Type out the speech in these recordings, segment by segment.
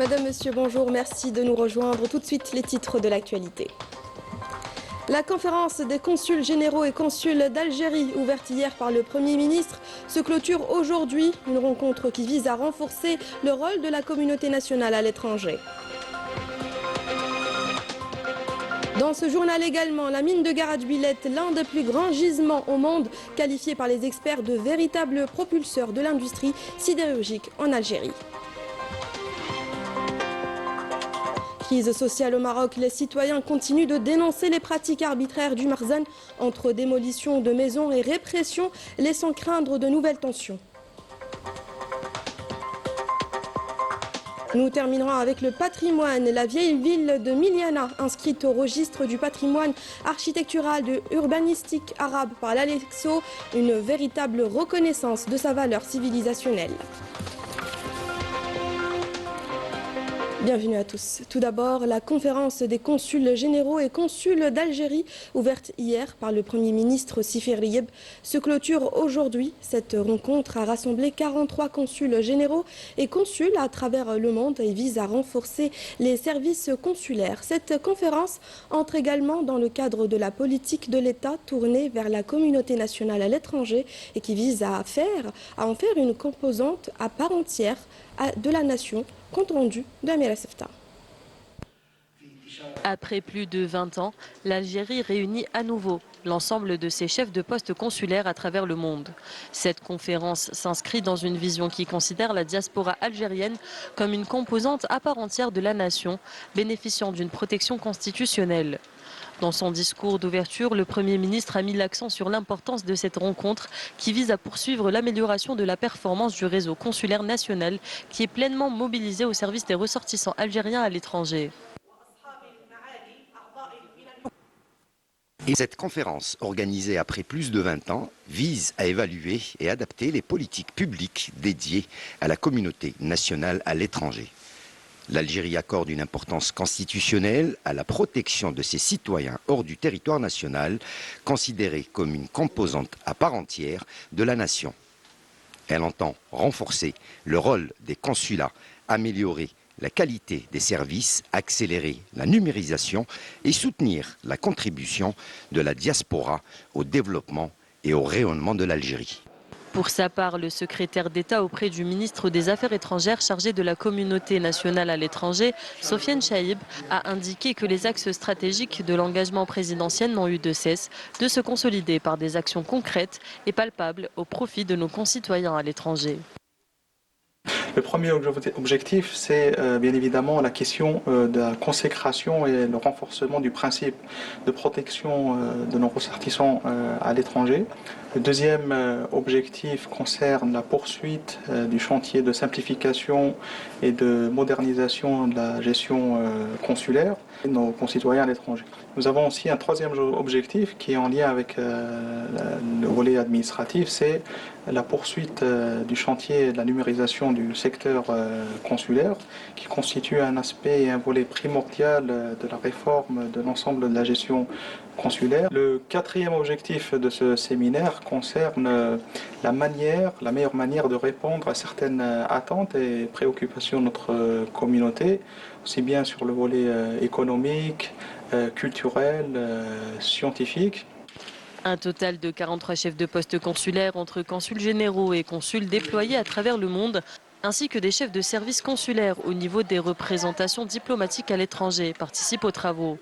Madame, Monsieur, bonjour, merci de nous rejoindre. Tout de suite, les titres de l'actualité. La conférence des consuls généraux et consuls d'Algérie, ouverte hier par le Premier ministre, se clôture aujourd'hui. Une rencontre qui vise à renforcer le rôle de la communauté nationale à l'étranger. Dans ce journal également, la mine de Garadouillet, l'un des plus grands gisements au monde, qualifié par les experts de véritable propulseur de l'industrie sidérurgique en Algérie. Crise sociale au Maroc, les citoyens continuent de dénoncer les pratiques arbitraires du Marzane entre démolition de maisons et répression, laissant craindre de nouvelles tensions. Nous terminerons avec le patrimoine. La vieille ville de Miliana, inscrite au registre du patrimoine architectural et urbanistique arabe par l'Alexo, une véritable reconnaissance de sa valeur civilisationnelle. Bienvenue à tous. Tout d'abord, la conférence des consuls généraux et consuls d'Algérie, ouverte hier par le Premier ministre Sifir Lieb, se clôture aujourd'hui. Cette rencontre a rassemblé 43 consuls généraux et consuls à travers le monde et vise à renforcer les services consulaires. Cette conférence entre également dans le cadre de la politique de l'État tournée vers la communauté nationale à l'étranger et qui vise à en faire une composante à part entière de la nation. Compte rendu d'Amira Sefta. Après plus de 20 ans, l'Algérie réunit à nouveau l'ensemble de ses chefs de poste consulaires à travers le monde. Cette conférence s'inscrit dans une vision qui considère la diaspora algérienne comme une composante à part entière de la nation, bénéficiant d'une protection constitutionnelle. Dans son discours d'ouverture, le Premier ministre a mis l'accent sur l'importance de cette rencontre qui vise à poursuivre l'amélioration de la performance du réseau consulaire national qui est pleinement mobilisé au service des ressortissants algériens à l'étranger. Cette conférence, organisée après plus de 20 ans, vise à évaluer et adapter les politiques publiques dédiées à la communauté nationale à l'étranger. L'Algérie accorde une importance constitutionnelle à la protection de ses citoyens hors du territoire national, considérés comme une composante à part entière de la nation. Elle entend renforcer le rôle des consulats, améliorer la qualité des services, accélérer la numérisation et soutenir la contribution de la diaspora au développement et au rayonnement de l'Algérie. Pour sa part, le secrétaire d'État auprès du ministre des Affaires étrangères chargé de la communauté nationale à l'étranger, Sofiane Chaïb, a indiqué que les axes stratégiques de l'engagement présidentiel n'ont eu de cesse de se consolider par des actions concrètes et palpables au profit de nos concitoyens à l'étranger. Le premier objectif, c'est bien évidemment la question de la consécration et le renforcement du principe de protection de nos ressortissants à l'étranger. Le deuxième objectif concerne la poursuite du chantier de simplification et de modernisation de la gestion consulaire de nos concitoyens à l'étranger. Nous avons aussi un troisième objectif qui est en lien avec le volet administratif, c'est la poursuite du chantier de la numérisation du secteur consulaire, qui constitue un aspect et un volet primordial de la réforme de l'ensemble de la gestion consulaire. Le quatrième objectif de ce séminaire concerne la meilleure manière de répondre à certaines attentes et préoccupations de notre communauté, aussi bien sur le volet économique, culturel, scientifique. Un total de 43 chefs de poste consulaires entre consuls généraux et consuls déployés à travers le monde, ainsi que des chefs de service consulaires au niveau des représentations diplomatiques à l'étranger participent aux travaux.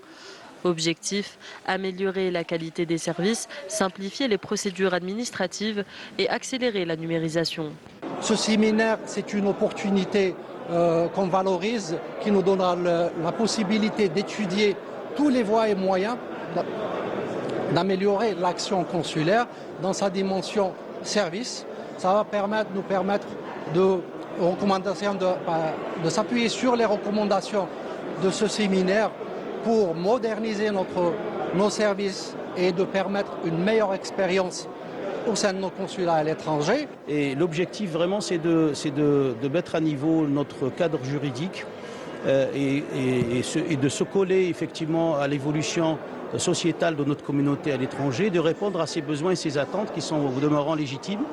Objectif, améliorer la qualité des services, simplifier les procédures administratives et accélérer la numérisation. Ce séminaire, c'est une opportunité qu'on valorise, qui nous donnera la possibilité d'étudier tous les voies et moyens d'améliorer l'action consulaire dans sa dimension service. Ça va nous permettre de s'appuyer sur les recommandations de ce séminaire pour moderniser nos services et de permettre une meilleure expérience au sein de nos consulats à l'étranger. Et l'objectif vraiment, c'est de mettre à niveau notre cadre juridique et de se coller effectivement à l'évolution sociétale de notre communauté à l'étranger, de répondre à ses besoins et ses attentes qui sont au demeurant légitimes.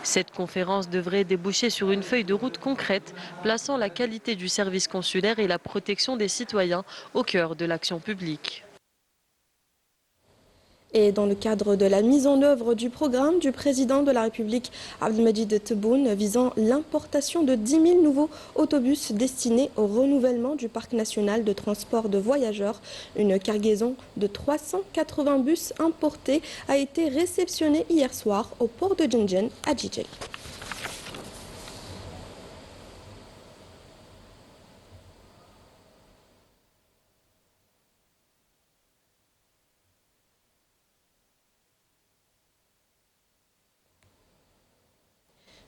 Cette conférence devrait déboucher sur une feuille de route concrète, plaçant la qualité du service consulaire et la protection des citoyens au cœur de l'action publique. Et dans le cadre de la mise en œuvre du programme du président de la République, Abdelmajid Tebboune, visant l'importation de 10 000 nouveaux autobus destinés au renouvellement du parc national de transport de voyageurs, une cargaison de 380 bus importés a été réceptionnée hier soir au port de Djenjen à Djidjel.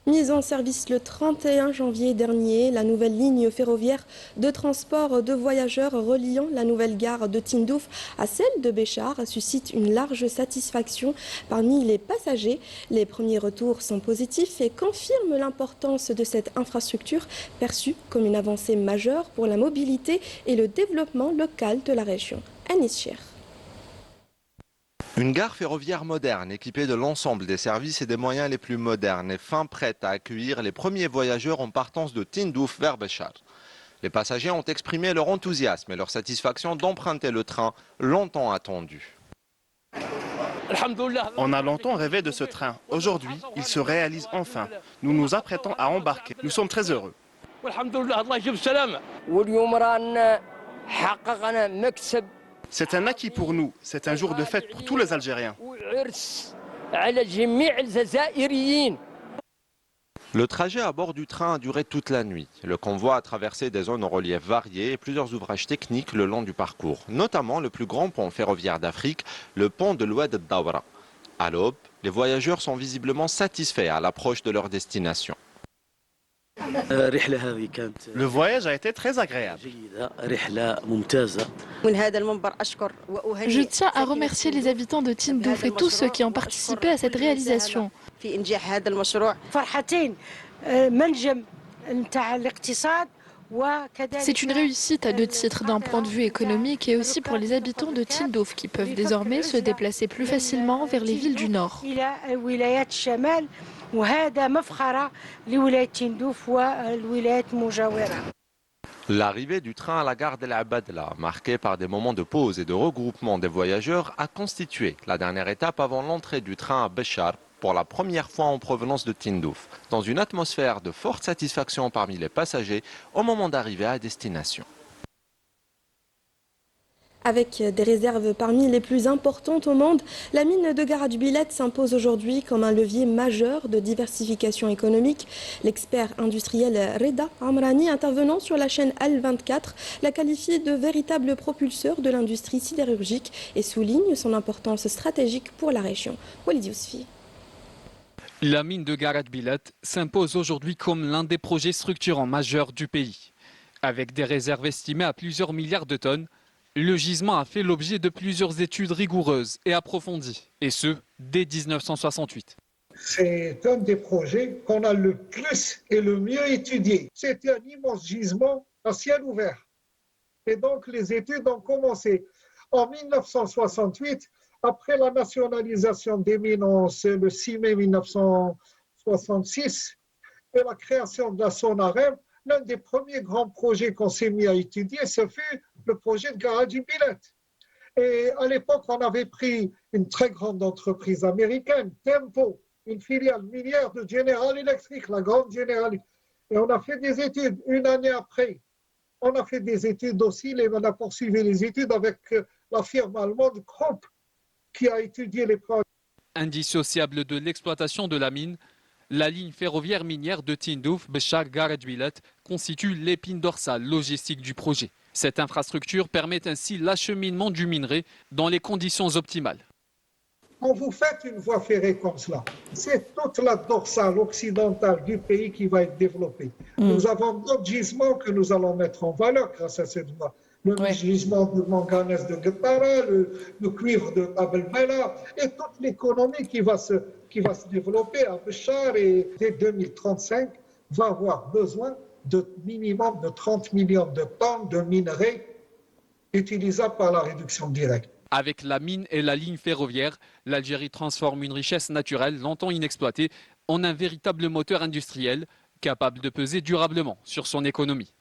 Mise en service le 31 janvier dernier, la nouvelle ligne ferroviaire de transport de voyageurs reliant la nouvelle gare de Tindouf à celle de Béchar suscite une large satisfaction parmi les passagers. Les premiers retours sont positifs et confirment l'importance de cette infrastructure perçue comme une avancée majeure pour la mobilité et le développement local de la région. Anis Cher. Une gare ferroviaire moderne, équipée de l'ensemble des services et des moyens les plus modernes, est fin prête à accueillir les premiers voyageurs en partance de Tindouf vers Béchar. Les passagers ont exprimé leur enthousiasme et leur satisfaction d'emprunter le train longtemps attendu. On a longtemps rêvé de ce train. Aujourd'hui, il se réalise enfin. Nous nous apprêtons à embarquer. Nous sommes très heureux. C'est un acquis pour nous. C'est un jour de fête pour tous les Algériens. Le trajet à bord du train a duré toute la nuit. Le convoi a traversé des zones au relief varié et plusieurs ouvrages techniques le long du parcours, notamment le plus grand pont ferroviaire d'Afrique, le pont de l'Oued Dawra. À l'aube, les voyageurs sont visiblement satisfaits à l'approche de leur destination. Le voyage a été très agréable. Je tiens à remercier les habitants de Tindouf et tous ceux qui ont participé à cette réalisation. C'est une réussite à deux titres d'un point de vue économique et aussi pour les habitants de Tindouf qui peuvent désormais se déplacer plus facilement vers les villes du Nord. L'arrivée du train à la gare d'El Abadla, marquée par des moments de pause et de regroupement des voyageurs, a constitué la dernière étape avant l'entrée du train à Béchar pour la première fois en provenance de Tindouf, dans une atmosphère de forte satisfaction parmi les passagers au moment d'arriver à destination. Avec des réserves parmi les plus importantes au monde, la mine de Garage Billet s'impose aujourd'hui comme un levier majeur de diversification économique. L'expert industriel Reda Amrani, intervenant sur la chaîne Al24, l'a qualifié de véritable propulseur de l'industrie sidérurgique et souligne son importance stratégique pour la région. Walid Yousfi. La mine de Garage Billet s'impose aujourd'hui comme l'un des projets structurants majeurs du pays. Avec des réserves estimées à plusieurs milliards de tonnes, le gisement a fait l'objet de plusieurs études rigoureuses et approfondies, et ce, dès 1968. C'est un des projets qu'on a le plus et le mieux étudié. C'était un immense gisement à ciel ouvert. Et donc les études ont commencé en 1968, après la nationalisation des mines, c'est le 6 mai 1966, et la création de la SONAREM. L'un des premiers grands projets qu'on s'est mis à étudier, ce fut le projet de Garage Billet. Et à l'époque, on avait pris une très grande entreprise américaine, Tempo, une filiale minière de General Electric, la grande General. Et on a fait des études une année après. On a fait des études aussi, on a poursuivi les études avec la firme allemande Krupp, qui a étudié les projets. Indissociable de l'exploitation de la mine, la ligne ferroviaire minière de Tindouf, Béchar, Garage Billet constitue l'épine dorsale logistique du projet. Cette infrastructure permet ainsi l'acheminement du minerai dans les conditions optimales. Quand vous faites une voie ferrée comme cela, c'est toute la dorsale occidentale du pays qui va être développée. Nous avons d'autres gisements que nous allons mettre en valeur grâce à cette voie. Le gisement de manganèse de Guettara, le cuivre de Bab el-Bela et toute l'économie qui va se développer à Béchar, et dès 2035 va avoir besoin de minimum de 30 millions de tonnes de minerais utilisables par la réduction directe. Avec la mine et la ligne ferroviaire, l'Algérie transforme une richesse naturelle longtemps inexploitée en un véritable moteur industriel capable de peser durablement sur son économie.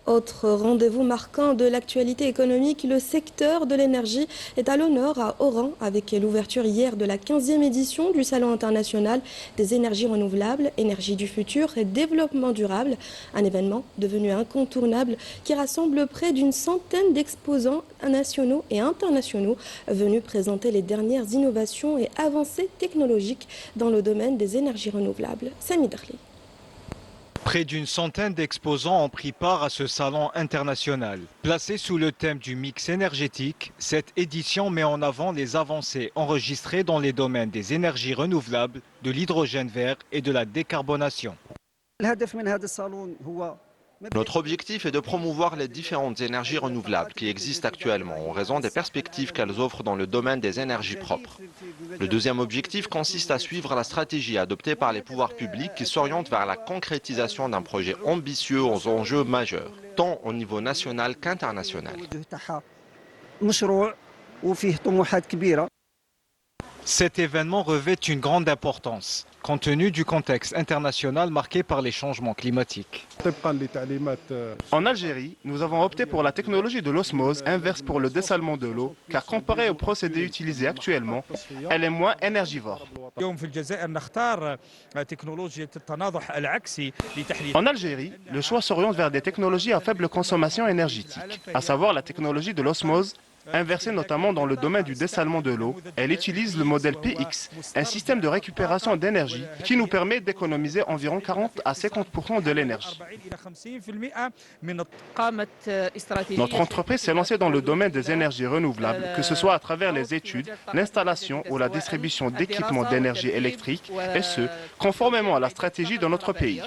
Autre rendez-vous marquant de l'actualité économique, le secteur de l'énergie est à l'honneur à Oran avec l'ouverture hier de la 15e édition du Salon international des énergies renouvelables, énergie du futur et développement durable. Un événement devenu incontournable qui rassemble près d'une centaine d'exposants nationaux et internationaux venus présenter les dernières innovations et avancées technologiques dans le domaine des énergies renouvelables. Sami Darli. Près d'une centaine d'exposants ont pris part à ce salon international. Placé sous le thème du mix énergétique, cette édition met en avant les avancées enregistrées dans les domaines des énergies renouvelables, de l'hydrogène vert et de la décarbonation. Notre objectif est de promouvoir les différentes énergies renouvelables qui existent actuellement en raison des perspectives qu'elles offrent dans le domaine des énergies propres. Le deuxième objectif consiste à suivre la stratégie adoptée par les pouvoirs publics qui s'oriente vers la concrétisation d'un projet ambitieux aux enjeux majeurs, tant au niveau national qu'international. Cet événement revêt une grande importance, compte tenu du contexte international marqué par les changements climatiques. En Algérie, nous avons opté pour la technologie de l'osmose inverse pour le dessalement de l'eau, car comparée au procédé utilisé actuellement, elle est moins énergivore. En Algérie, le choix s'oriente vers des technologies à faible consommation énergétique, à savoir la technologie de l'osmose, inversée notamment dans le domaine du dessalement de l'eau. Elle utilise le modèle PX, un système de récupération d'énergie qui nous permet d'économiser environ 40 à 50% de l'énergie. Notre entreprise s'est lancée dans le domaine des énergies renouvelables, que ce soit à travers les études, l'installation ou la distribution d'équipements d'énergie électrique, et ce, conformément à la stratégie de notre pays.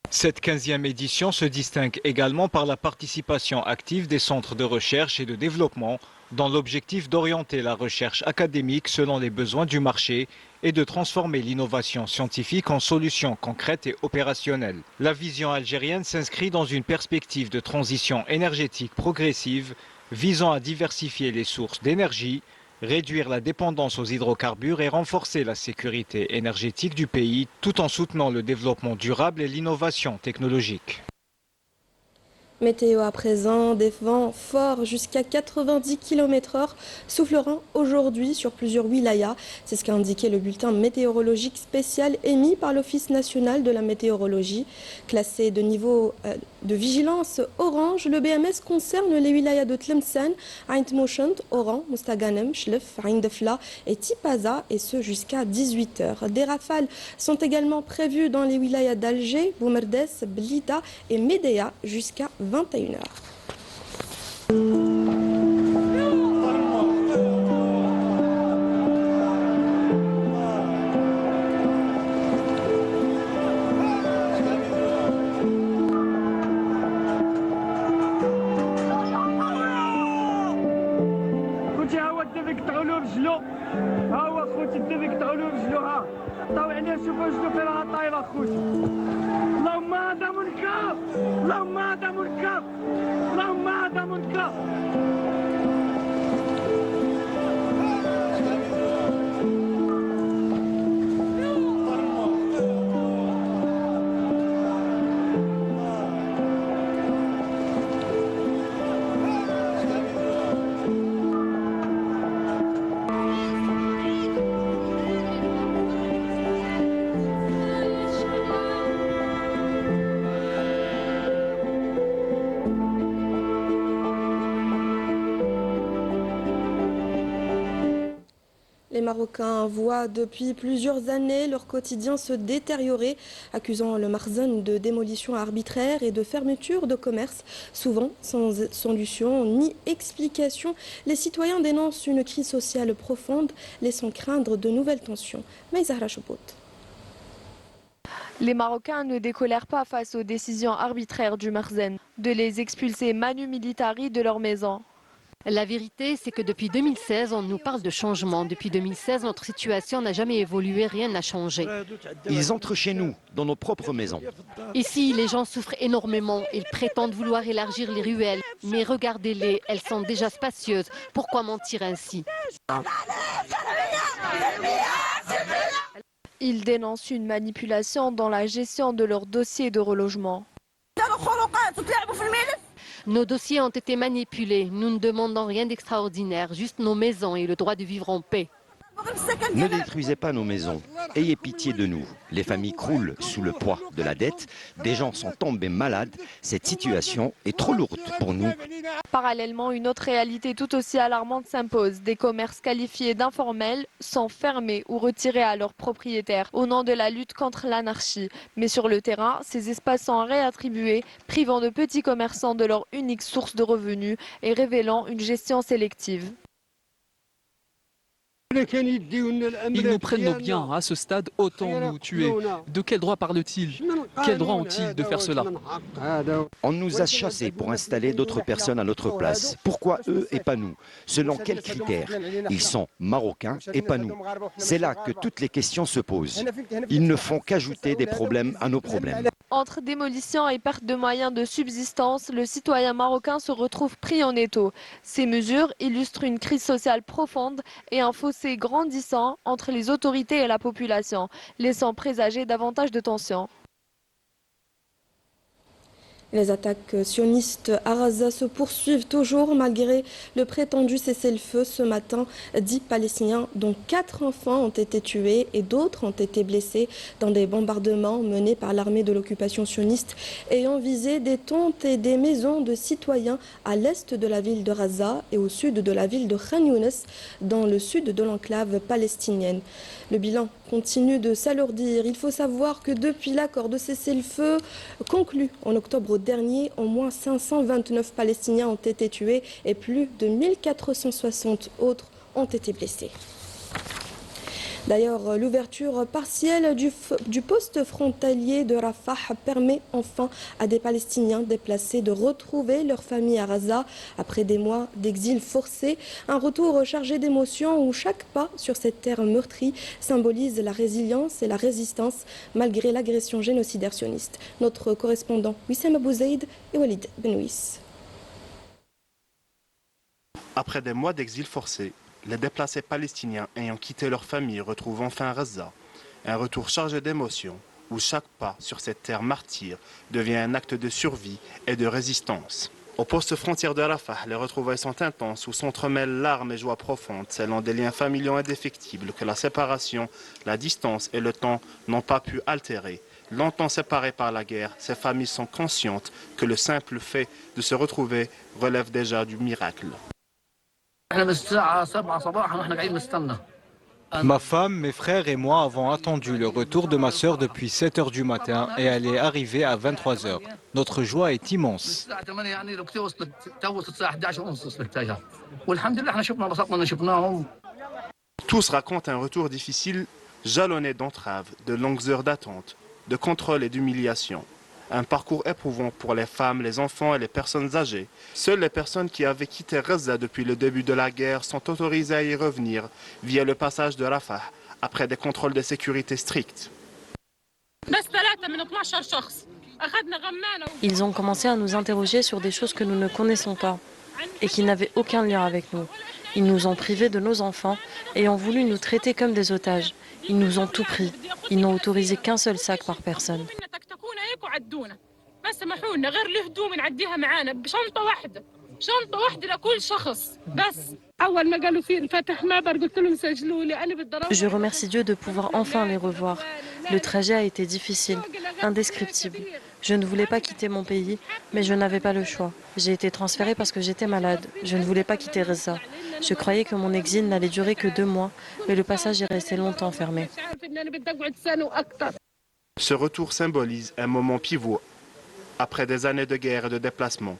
Cette 15e édition se distingue également par la participation active des centres de recherche et de développement dans l'objectif d'orienter la recherche académique selon les besoins du marché et de transformer l'innovation scientifique en solutions concrètes et opérationnelles. La vision algérienne s'inscrit dans une perspective de transition énergétique progressive visant à diversifier les sources d'énergie, réduire la dépendance aux hydrocarbures et renforcer la sécurité énergétique du pays tout en soutenant le développement durable et l'innovation technologique. Météo à présent, des vents forts jusqu'à 90 km/h souffleront aujourd'hui sur plusieurs wilayas. C'est ce qu'a indiqué le bulletin météorologique spécial émis par l'Office national de la météorologie. Classé de niveau de vigilance orange, le BMS concerne les wilayas de Tlemcen, Ain Tmouchent, Oran, Moustaganem, Chlef, Ain Defla et Tipaza, et ce jusqu'à 18 h. Des rafales sont également prévues dans les wilayas d'Alger, Boumerdes, Blida et Médéa jusqu'à 21 h. خوتي ها هو الدفك تعولو بجلو، ها هو خوتي الدفك تعولو بجلو، ها طاو عليه شوفوا جلو فين راه طايله خوتي. اللهم هذا منكر، اللهم هذا منكر، اللهم هذا منكر. Les Marocains voient depuis plusieurs années leur quotidien se détériorer, accusant le Marzen de démolition arbitraire et de fermeture de commerce, souvent sans solution ni explication. Les citoyens dénoncent une crise sociale profonde, laissant craindre de nouvelles tensions. Mais Zahra Choupout. Les Marocains ne décolèrent pas face aux décisions arbitraires du Marzen de les expulser manu militari de leur maison. La vérité, c'est que depuis 2016, on nous parle de changement. Depuis 2016, notre situation n'a jamais évolué, rien n'a changé. Ils entrent chez nous, dans nos propres maisons. Ici, les gens souffrent énormément. Ils prétendent vouloir élargir les ruelles. Mais regardez-les, elles sont déjà spacieuses. Pourquoi mentir ainsi? Ils dénoncent une manipulation dans la gestion de leurs dossiers de relogement. Nos dossiers ont été manipulés. Nous ne demandons rien d'extraordinaire, juste nos maisons et le droit de vivre en paix. Ne détruisez pas nos maisons. Ayez pitié de nous. Les familles croulent sous le poids de la dette. Des gens sont tombés malades. Cette situation est trop lourde pour nous. Parallèlement, une autre réalité tout aussi alarmante s'impose. Des commerces qualifiés d'informels sont fermés ou retirés à leurs propriétaires au nom de la lutte contre l'anarchie. Mais sur le terrain, ces espaces sont réattribués, privant de petits commerçants de leur unique source de revenus et révélant une gestion sélective. Ils nous prennent nos biens. À ce stade, autant nous tuer. De quel droit parlent-ils? Quel droit ont-ils de faire cela? On nous a chassés pour installer d'autres personnes à notre place. Pourquoi eux et pas nous? Selon quels critères? Ils sont marocains et pas nous. C'est là que toutes les questions se posent. Ils ne font qu'ajouter des problèmes à nos problèmes. Entre démolition et perte de moyens de subsistance, le citoyen marocain se retrouve pris en étau. Ces mesures illustrent une crise sociale profonde et un fossé grandissant entre les autorités et la population, laissant présager davantage de tensions. Les attaques sionistes à Gaza se poursuivent toujours malgré le prétendu cessez-le-feu. Ce matin, 10 Palestiniens, dont 4 enfants, ont été tués et d'autres ont été blessés dans des bombardements menés par l'armée de l'occupation sioniste ayant visé des tentes et des maisons de citoyens à l'est de la ville de Gaza et au sud de la ville de Khan Younes, dans le sud de l'enclave palestinienne. Le bilan continue de s'alourdir. Il faut savoir que depuis l'accord de cessez-le-feu conclu en octobre dernier, au moins 529 Palestiniens ont été tués et plus de 1460 autres ont été blessés. D'ailleurs, l'ouverture partielle du poste frontalier de Rafah permet enfin à des Palestiniens déplacés de retrouver leur famille à Gaza après des mois d'exil forcé. Un retour chargé d'émotions où chaque pas sur cette terre meurtrie symbolise la résilience et la résistance malgré l'agression génocidaire sioniste. Notre correspondant Wissam Abou Zaid et Walid Benouis. Après des mois d'exil forcé, les déplacés palestiniens ayant quitté leur famille retrouvent enfin Gaza. Un retour chargé d'émotions où chaque pas sur cette terre martyre devient un acte de survie et de résistance. Au poste frontière de Rafah, les retrouvailles sont intenses où s'entremêlent larmes et joie profondes, selon des liens familiaux indéfectibles que la séparation, la distance et le temps n'ont pas pu altérer. Longtemps séparées par la guerre, ces familles sont conscientes que le simple fait de se retrouver relève déjà du miracle. Ma femme, mes frères et moi avons attendu le retour de ma sœur depuis 7 heures du matin et elle est arrivée à 23 heures. Notre joie est immense. Tous racontent un retour difficile, jalonné d'entraves, de longues heures d'attente, de contrôle et d'humiliation. Un parcours éprouvant pour les femmes, les enfants et les personnes âgées. Seules les personnes qui avaient quitté Gaza depuis le début de la guerre sont autorisées à y revenir via le passage de Rafah, après des contrôles de sécurité stricts. Ils ont commencé à nous interroger sur des choses que nous ne connaissons pas et qui n'avaient aucun lien avec nous. Ils nous ont privés de nos enfants et ont voulu nous traiter comme des otages. Ils nous ont tout pris. Ils n'ont autorisé qu'un seul sac par personne. Je remercie Dieu de pouvoir enfin les revoir. Le trajet a été difficile, indescriptible. Je ne voulais pas quitter mon pays, mais je n'avais pas le choix. J'ai été transférée parce que j'étais malade. Je ne voulais pas quitter Gaza. Je croyais que mon exil n'allait durer que 2 mois, mais le passage est resté longtemps fermé. Ce retour symbolise un moment pivot après des années de guerre et de déplacement.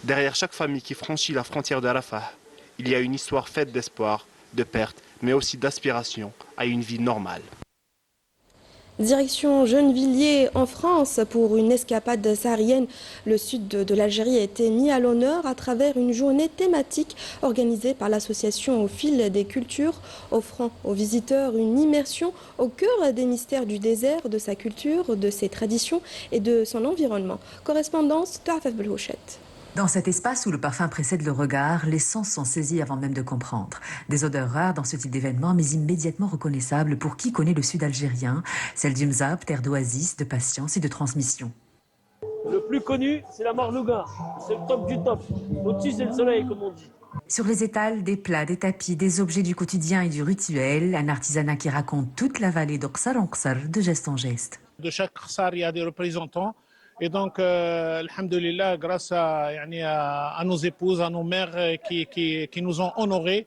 Derrière chaque famille qui franchit la frontière de Rafah, il y a une histoire faite d'espoir, de perte, mais aussi d'aspiration à une vie normale. Direction Gennevilliers en France pour une escapade saharienne. Le sud de l'Algérie a été mis à l'honneur à travers une journée thématique organisée par l'association Au fil des cultures, offrant aux visiteurs une immersion au cœur des mystères du désert, de sa culture, de ses traditions et de son environnement. Correspondance Touafef Belhouchet. Dans cet espace où le parfum précède le regard, les sens sont saisis avant même de comprendre. Des odeurs rares dans ce type d'événement, mais immédiatement reconnaissables pour qui connaît le sud algérien, celle du Mzab, terre d'oasis, de patience et de transmission. Le plus connu, c'est la Marlouga. C'est le top du top. Au-dessus, c'est le soleil, comme on dit. Sur les étals, des plats, des tapis, des objets du quotidien et du rituel, un artisanat qui raconte toute la vallée d'Oksar en Ksar, de geste en geste. De chaque Ksar, il y a des représentants. Et donc, alhamdoulilah, grâce à nos épouses, à nos mères qui nous ont honorés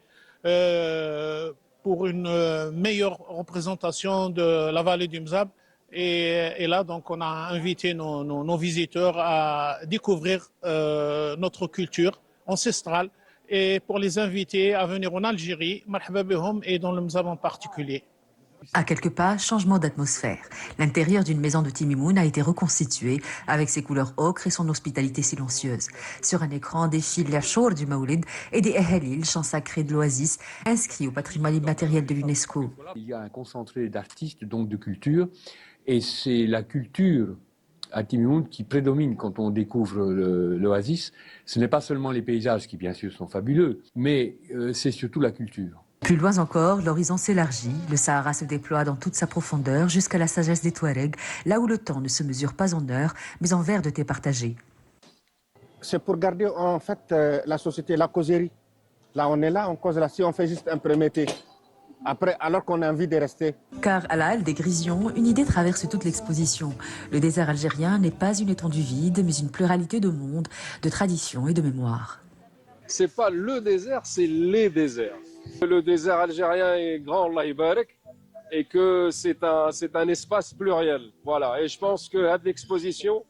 pour une meilleure représentation de la vallée du Mzab. Et là, donc, on a invité nos visiteurs à découvrir notre culture ancestrale et pour les inviter à venir en Algérie, marhaba bihom, et dans le Mzab en particulier. À quelques pas, changement d'atmosphère. L'intérieur d'une maison de Timimoun a été reconstitué avec ses couleurs ocre et son hospitalité silencieuse. Sur un écran défilent les chour du Maoulid et des Ehalil, chants sacrés de l'Oasis, inscrits au patrimoine immatériel de l'UNESCO. Il y a un concentré d'artistes, donc de culture, et c'est la culture à Timimoun qui prédomine quand on découvre l'Oasis. Ce n'est pas seulement les paysages qui, bien sûr, sont fabuleux, mais c'est surtout la culture. Plus loin encore, l'horizon s'élargit, le Sahara se déploie dans toute sa profondeur jusqu'à la sagesse des Touaregs, là où le temps ne se mesure pas en heures, mais en verres de thé partagés. C'est pour garder en fait la société, la causerie. Là on est là, on cause là, si on fait juste un premier thé, après, alors qu'on a envie de rester. Car à la Halle des Grisions, une idée traverse toute l'exposition. Le désert algérien n'est pas une étendue vide, mais une pluralité de mondes, de traditions et de mémoires. C'est pas le désert, c'est les déserts. Le désert algérien est grand, Allah Ibarek, et que c'est un espace pluriel. Voilà. Et je pense qu'avec l'exposition,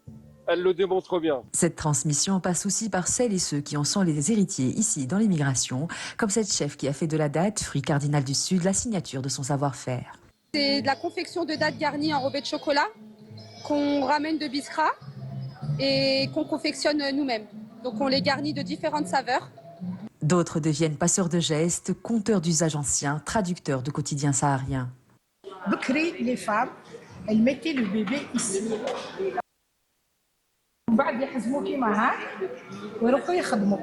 elle le démontre bien. Cette transmission passe aussi par celles et ceux qui en sont les héritiers ici dans l'immigration, comme cette chef qui a fait de la date, fruit cardinal du Sud, la signature de son savoir-faire. C'est de la confection de dattes garnies enrobées de chocolat qu'on ramène de Biskra et qu'on confectionne nous-mêmes. Donc on les garnit de différentes saveurs. D'autres deviennent passeurs de gestes, conteurs d'usages anciens, traducteurs de quotidiens sahariens. Bekri, les femmes, elles mettaient le bébé ici. بعد يحزموا كيما هاك ويروحوا يخدموا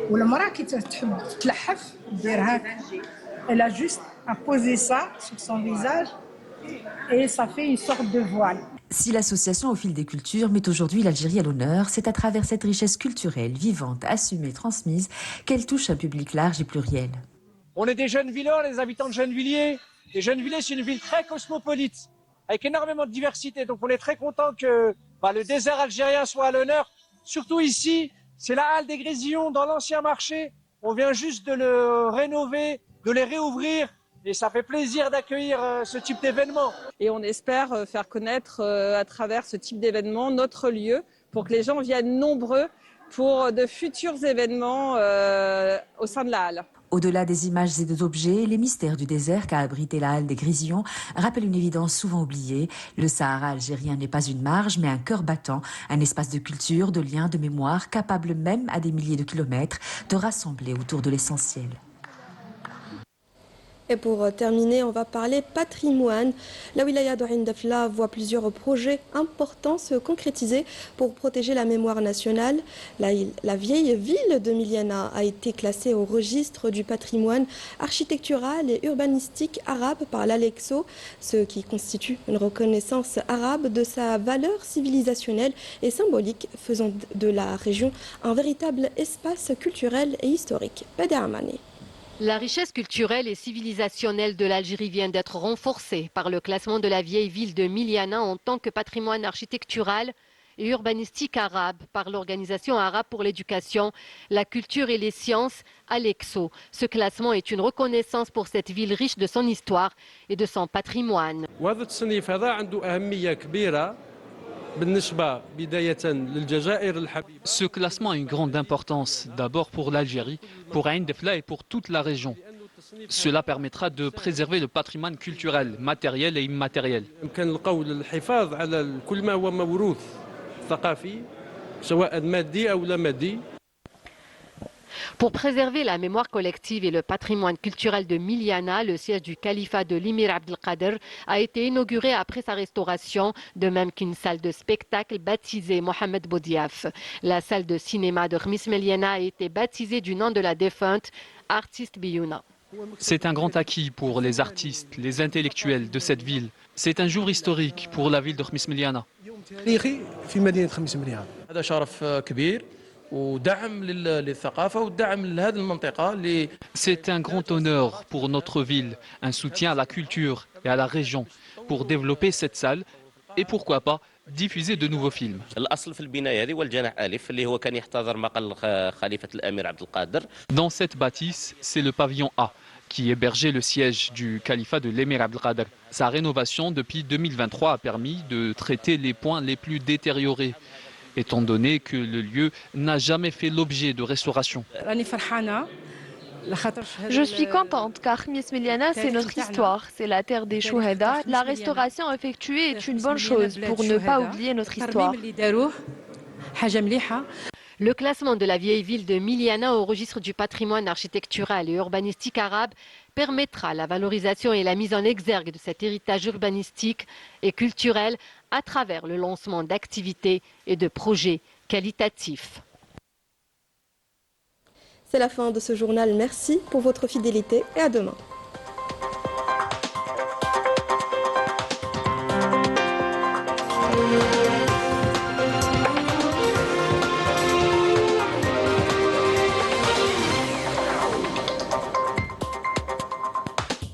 والمراه كي تحب تلحف دير هاك. Elle a juste à poser ça sur son visage et ça fait une sorte de voile. Si l'association Au fil des cultures met aujourd'hui l'Algérie à l'honneur, c'est à travers cette richesse culturelle, vivante, assumée, transmise, qu'elle touche un public large et pluriel. On est des Gennevillois, les habitants de Gennevilliers. Et Gennevilliers, c'est une ville très cosmopolite, avec énormément de diversité. Donc on est très content que le désert algérien soit à l'honneur. Surtout ici, c'est la halle des Grésillons dans l'ancien marché. On vient juste de le rénover, de les réouvrir. Et ça fait plaisir d'accueillir ce type d'événement. Et on espère faire connaître à travers ce type d'événement notre lieu pour que les gens viennent nombreux pour de futurs événements au sein de la halle. Au-delà des images et des objets, les mystères du désert qu'a abrité la halle des Grésillons rappellent une évidence souvent oubliée. Le Sahara algérien n'est pas une marge, mais un cœur battant, un espace de culture, de liens, de mémoire, capable même à des milliers de kilomètres de rassembler autour de l'essentiel. Et pour terminer, on va parler patrimoine. La wilaya de Ain Dafla voit plusieurs projets importants se concrétiser pour protéger la mémoire nationale. La vieille ville de Miliana a été classée au registre du patrimoine architectural et urbanistique arabe par l'Alexo, ce qui constitue une reconnaissance arabe de sa valeur civilisationnelle et symbolique, faisant de la région un véritable espace culturel et historique. Badi Amani. La richesse culturelle et civilisationnelle de l'Algérie vient d'être renforcée par le classement de la vieille ville de Miliana en tant que patrimoine architectural et urbanistique arabe par l'Organisation arabe pour l'éducation, la culture et les sciences, Alexo. Ce classement est une reconnaissance pour cette ville riche de son histoire et de son patrimoine. Ce classement a une grande importance, d'abord pour l'Algérie, pour Ain Dafla et pour toute la région. Cela permettra de préserver le patrimoine culturel, matériel et immatériel. Pour préserver la mémoire collective et le patrimoine culturel de Miliana, le siège du califat de l'émir Abdelkader a été inauguré après sa restauration, de même qu'une salle de spectacle baptisée Mohamed Boudiaf. La salle de cinéma de Khmis Miliana a été baptisée du nom de la défunte artiste Biouna. C'est un grand acquis pour les artistes, les intellectuels de cette ville. C'est un jour historique pour la ville de Khmis Miliana. C'est un grand honneur pour notre ville, un soutien à la culture et à la région pour développer cette salle et pourquoi pas diffuser de nouveaux films. Dans cette bâtisse, c'est le pavillon A qui hébergeait le siège du califat de l'émir Abdelkader. Sa rénovation depuis 2023 a permis de traiter les points les plus détériorés, étant donné que le lieu n'a jamais fait l'objet de restauration. Je suis contente car Khmis Miliana, c'est notre histoire, c'est la terre des Chouhada. La restauration effectuée est une bonne chose pour ne pas oublier notre histoire. Le classement de la vieille ville de Miliana au registre du patrimoine architectural et urbanistique arabe permettra la valorisation et la mise en exergue de cet héritage urbanistique et culturel à travers le lancement d'activités et de projets qualitatifs. C'est la fin de ce journal. Merci pour votre fidélité et à demain.